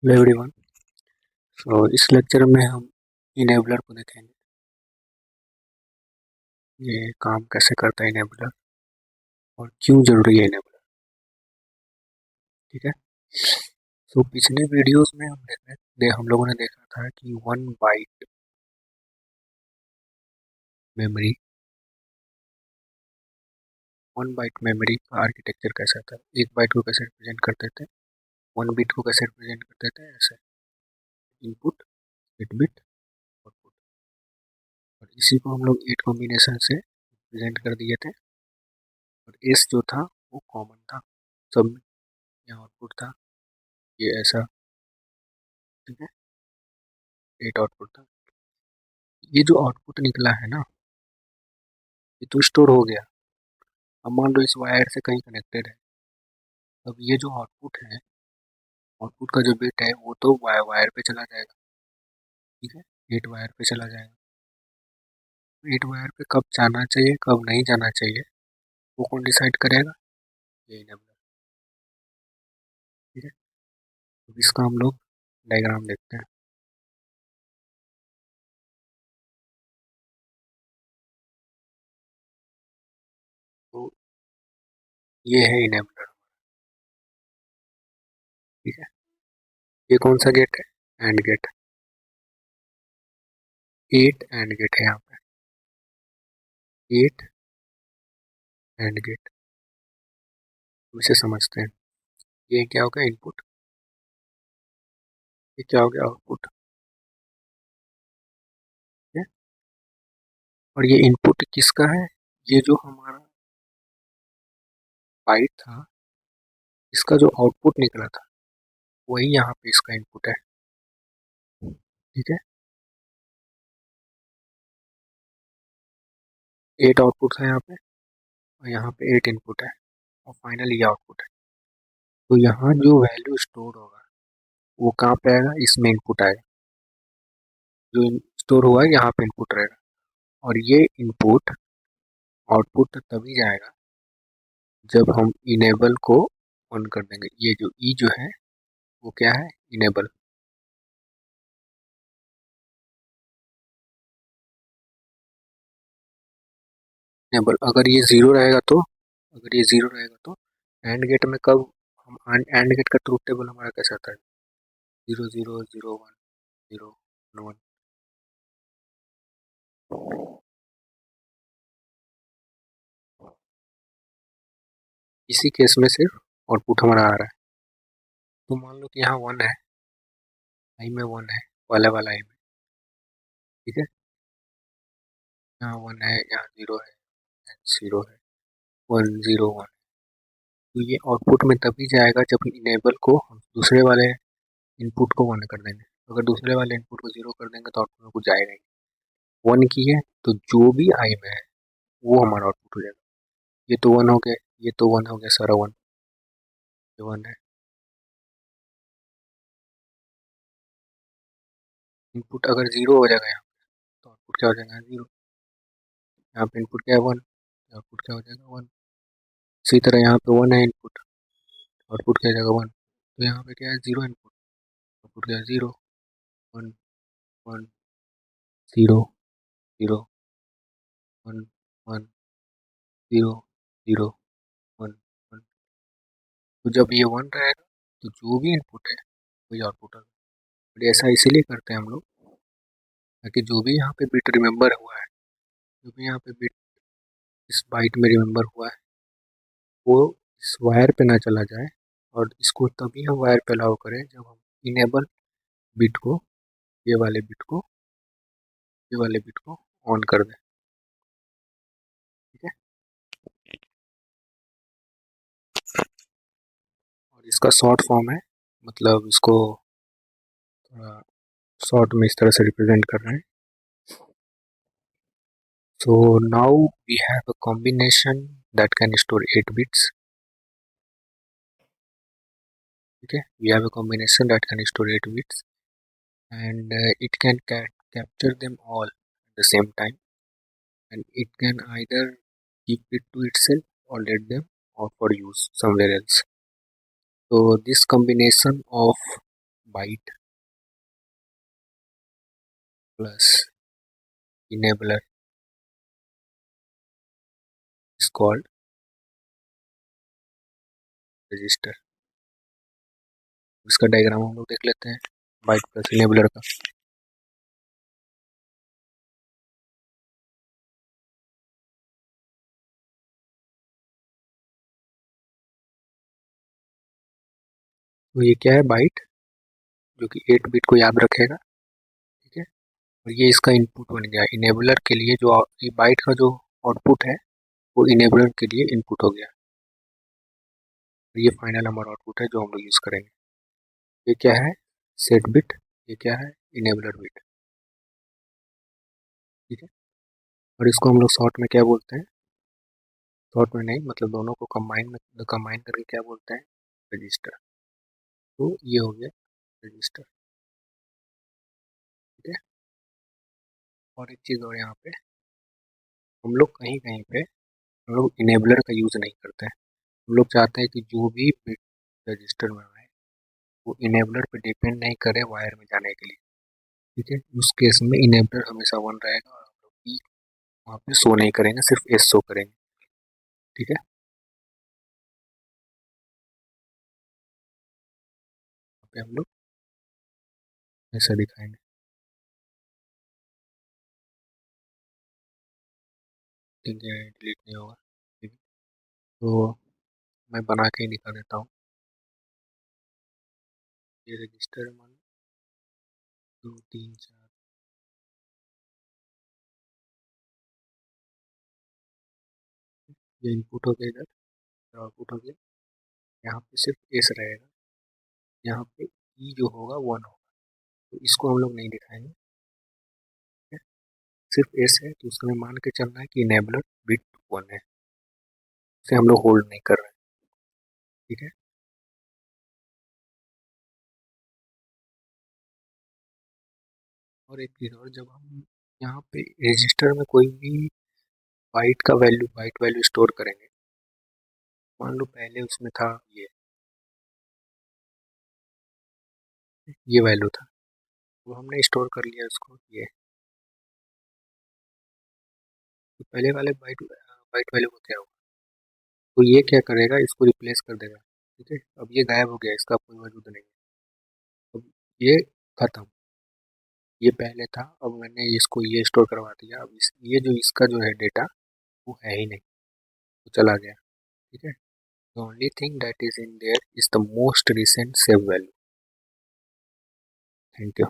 Hello everyone. इस lecture में हम इनेबलर को देखेंगे। ये काम कैसे करता है इनेबलर और क्यों जरूरी है इनेबलर। ठीक है। पिछले वीडियोस में हम लोगों ने देखा था कि 1 बाइट मेमोरी 1 बाइट मेमोरी का आर्किटेक्चर कैसा था। 1 बाइट को कैसे रिप्रेजेंट करते थे, 1 बिट को कैसे रिप्रेजेंट करते थे, ऐसे इनपुट 8 बिट आउटपुट। और इसी को हम लोग 8 कॉम्बिनेशन से रिप्रेजेंट कर दिए थे। और एस जो था वो कॉमन था सब में। यहाँ आउटपुट था ये ऐसा। ठीक है, 8 आउटपुट था। ये जो आउटपुट निकला है ना, ये तो स्टोर हो गया। अब मान लो इस वायर से कहीं कनेक्टेड है। अब ये जो आउटपुट है, आउटपुट का जो बिट है वो तो वायर पे चला जाएगा। ठीक है, 8 वायर पे चला जाएगा। 8 वायर पे कब जाना चाहिए कब नहीं जाना चाहिए वो कौन डिसाइड करेगा? ये इनेबलर। ठीक है, तो इसका हम लोग डायग्राम देखते हैं। तो ये है इनेबलर। ठीक है, ये कौन सा गेट है? And gate. 8 एंड गेट है यहाँ पे। 8 एंड गेट, इसे समझते हैं। ये क्या हो गया? इनपुट। ये क्या हो गया? आउटपुट। और ये इनपुट किसका है? ये जो हमारा बाइट था, इसका जो आउटपुट निकला था वही यहाँ पे इसका इनपुट है। ठीक है, 8 आउटपुट है यहाँ पे और यहाँ पे 8 इनपुट है और फाइनली ये आउटपुट है। तो यहाँ जो वैल्यू स्टोर होगा वो कहाँ पे आएगा? इसमें इनपुट आएगा। जो स्टोर हुआ है यहाँ पे इनपुट रहेगा। और ये इनपुट आउटपुट तभी जाएगा जब हम इनेबल को ऑन कर देंगे। ये जो ई जो है वो क्या है? इनेबल। इनेबल। अगर ये ज़ीरो रहेगा तो, अगर ये ज़ीरो रहेगा तो एंड गेट में कब हम एंड गेट का ट्रूथ टेबल हमारा कैसा आता है? 0 0 0 1 0 1 1। इसी केस में सिर्फ आउटपुट हमारा आ रहा है। तो मान लो कि यहाँ 1 है, आई में 1 है, वाला आई में। ठीक है, यहाँ 1 है, यहाँ 0 है, 0 है, 1 0 1। तो ये आउटपुट में तभी जाएगा जब इनेबल को हम दूसरे वाले इनपुट को 1 कर देंगे। अगर दूसरे वाले इनपुट को 0 कर देंगे तो आउटपुट में कुछ जाएगा ही। 1 की है तो जो भी आई में है वो हमारा आउटपुट हो जाएगा। ये तो 1 हो गया, ये तो 1 हो गया, सारा 1। ये 1 है। इनपुट अगर 0 हो जाएगा यहाँ तो आउटपुट क्या हो जाएगा? 0। यहाँ पे इनपुट क्या है? 1। आउटपुट क्या हो जाएगा? 1। इसी तरह यहाँ पे 1 है इनपुट, आउटपुट क्या हो जाएगा? 1। तो यहाँ पे क्या है? 0 इनपुट, आउटपुट क्या है? 0 1 1 0 0 1 1 0 0 1 1। तो जब ये 1 रहेगा तो जो भी इनपुट है वही आउटपुट होगा। और ऐसा इसीलिए करते हैं हम लोग ताकि जो भी यहाँ पे बिट रिमेंबर हुआ है, जो भी यहाँ पे बिट इस बाइट में रिमेंबर हुआ है वो इस वायर पे ना चला जाए। और इसको तभी हम वायर पे अलाउ करें जब हम इनेबल बिट को, ये वाले बिट को, ये वाले बिट को ऑन कर दें। ठीक है, और इसका शॉर्ट फॉर्म है, मतलब इसको थोड़ा शॉर्ट में इस तरह से रिप्रेजेंट कर रहे हैं। So now we have a combination that can store 8 bits. Okay, we have a combination that can store 8 bits and it can capture them all at the same time, and it can either keep it to itself or let them out for use somewhere else. So this combination of byte plus enabler is called register. इसका diagram हम लोग देख लेते हैं bite plus enabler का। तो ये क्या है, बाइट, जो कि 8 बिट को याद रखेगा, ठीक है। और ये इसका इनपुट बन गया इनेबलर के लिए, जो ये बाइट का जो आउटपुट है वो इनेबलर के लिए इनपुट हो गया। और ये फाइनल हमारा आउटपुट है जो हम लोग यूज़ करेंगे। ये क्या है, सेट बिट, ये क्या है, इनेबलर बिट, ठीक है। और इसको हम लोग शॉर्ट में क्या बोलते हैं, शॉर्ट में नहीं मतलब दोनों को कंबाइन करके क्या बोलते हैं, रजिस्टर। तो ये हो गया रजिस्टर, ठीक है। और एक चीज़ और, यहाँ पे हम लोग कहीं कहीं पे हम लोग इनेबलर का यूज़ नहीं करते हैं। हम लोग चाहते हैं कि जो भी बिट रजिस्टर में आए वो इनेबलर पे डिपेंड नहीं करे वायर में जाने के लिए, ठीक है। उस केस में इनेबलर हमेशा 1 रहेगा और हम लोग ई वहाँ पे शो नहीं करेंगे, सिर्फ एस शो करेंगे, ठीक है। यहाँ पे हम लोग ऐसा दिखाएंगे, ठीक है, डिलीट नहीं होगा, ठीक है। तो मैं बना के ही दिखा देता हूँ। ये रजिस्टर मान 2 3 4, ये इनपुट हो गया, इधर आउटपुट हो गया। यहाँ पे सिर्फ एस रहेगा, यहाँ पे ई जो होगा 1 होगा, तो इसको हम लोग नहीं दिखाएंगे, ठीक है? सिर्फ एस है तो उसमें मान के चलना है कि इनेबलर बिट 1 है, इसे हम लोग होल्ड नहीं कर रहे हैं, ठीक है। और एक चीज़ और, जब हम यहाँ पे रजिस्टर में कोई भी बाइट वैल्यू स्टोर करेंगे, मान लो पहले उसमें था ये वैल्यू था, वो हमने स्टोर कर लिया उसको, ये तो पहले वाले बाइट वैल्यू को क्या होगा, तो ये क्या करेगा, इसको रिप्लेस कर देगा, ठीक है। अब ये गायब हो गया, इसका कोई वजूद नहीं है, अब ये खत्म, ये पहले था, अब मैंने इसको ये स्टोर करवा दिया, अब ये जो इसका जो है डेटा वो है ही नहीं, वो चला गया, ठीक है। The only thing that is in their is the most recent save value. Thank you.